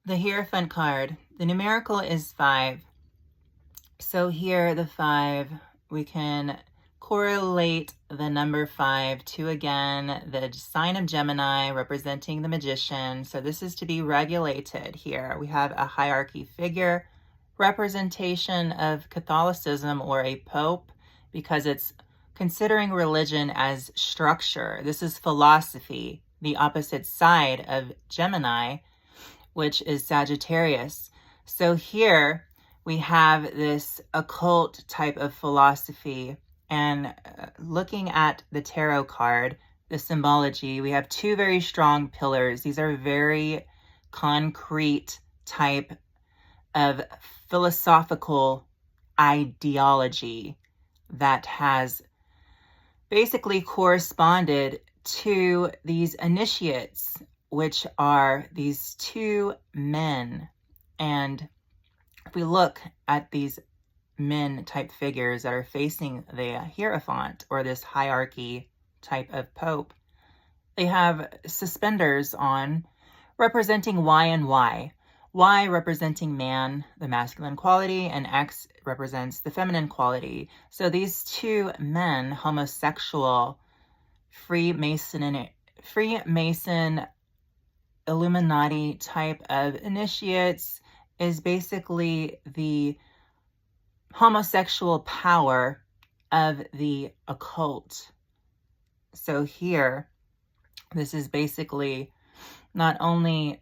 the Hierophant card, the numerical is 5. So here, the 5, we can correlate the number 5 to, again, the sign of Gemini representing the magician. So this is to be regulated here. We have a hierarchy figure, representation of Catholicism or a pope, because it's considering religion as structure. This is philosophy, the opposite side of Gemini, which is Sagittarius. So here we have this occult type of philosophy. And looking at the tarot card, the symbology, we have 2 very strong pillars. These are very concrete type of philosophical ideology that has basically corresponded to these initiates, which are these 2 men. And if we look at these men type figures that are facing the Hierophant, or this hierarchy type of pope, they have suspenders on representing Y and Y. Y representing man, the masculine quality, and X represents the feminine quality. So these 2 men, homosexual, Freemason, Illuminati type of initiates, is basically the homosexual power of the occult. So here, this is basically not only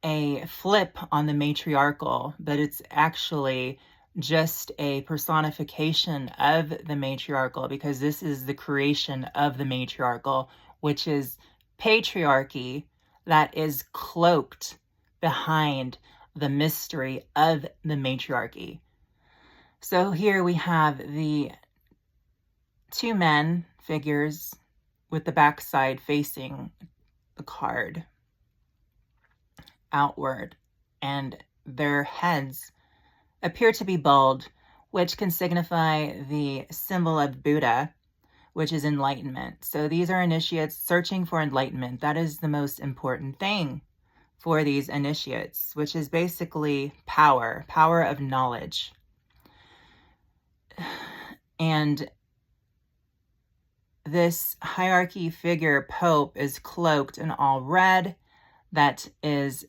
a flip on the matriarchal, but it's actually just a personification of the matriarchal, because this is the creation of the matriarchal, which is patriarchy that is cloaked behind the mystery of the matriarchy. So here we have the 2 men figures with the backside facing the card outward, and their heads appear to be bald, which can signify the symbol of Buddha, which is enlightenment. So these are initiates searching for enlightenment. That is the most important thing for these initiates, which is basically power of knowledge. And this hierarchy figure pope is cloaked in all red. That is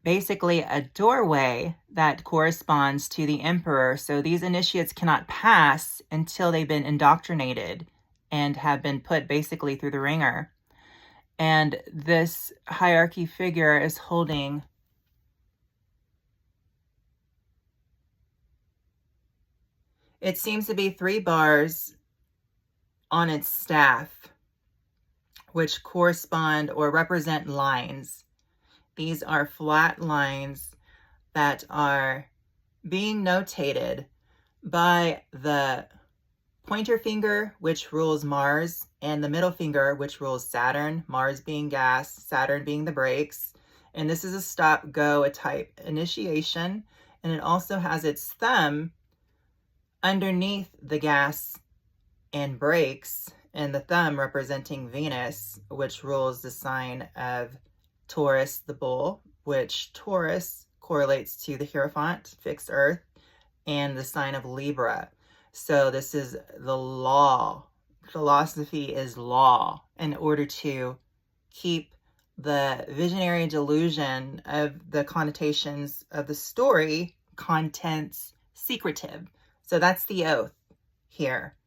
basically a doorway that corresponds to the emperor. So these initiates cannot pass until they've been indoctrinated and have been put basically through the ringer. And this hierarchy figure is holding it seems to be 3 bars on its staff, which correspond or represent lines. These are flat lines that are being notated by the pointer finger, which rules Mars, and the middle finger, which rules Saturn, Mars being gas, Saturn being the brakes. And this is a stop-go type initiation. And it also has its thumb underneath the gas and brakes, and the thumb representing Venus, which rules the sign of Taurus, the bull, which Taurus correlates to the Hierophant, fixed earth, and the sign of Libra. So this is the law. Philosophy is law, in order to keep the visionary delusion of the connotations of the story contents secretive. So that's the oath here,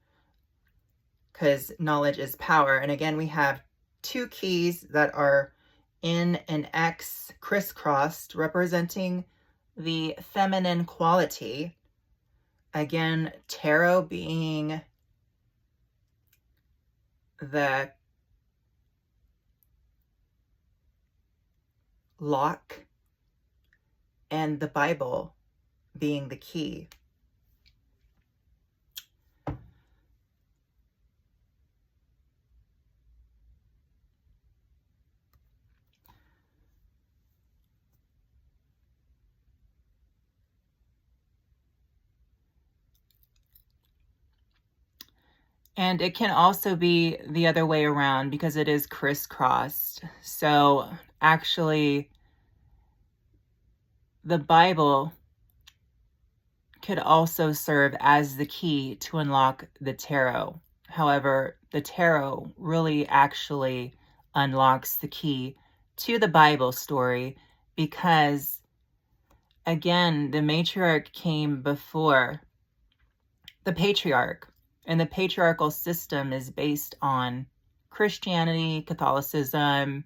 because knowledge is power. And again, we have 2 keys that are in an X crisscrossed, representing the feminine quality. Again, tarot being the lock, and the Bible being the key. And it can also be the other way around, because it is crisscrossed. So actually, the Bible could also serve as the key to unlock the tarot. However, the tarot really actually unlocks the key to the Bible story because, again, the matriarch came before the patriarch, and the patriarchal system is based on Christianity, Catholicism,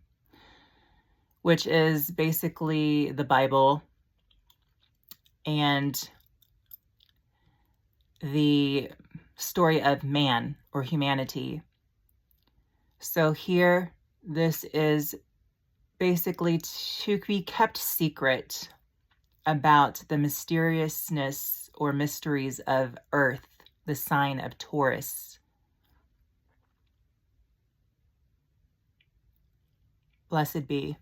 which is basically the Bible, and the story of man or humanity. So here, this is basically to be kept secret about the mysteriousness or mysteries of Earth, the sign of Taurus. Blessed be.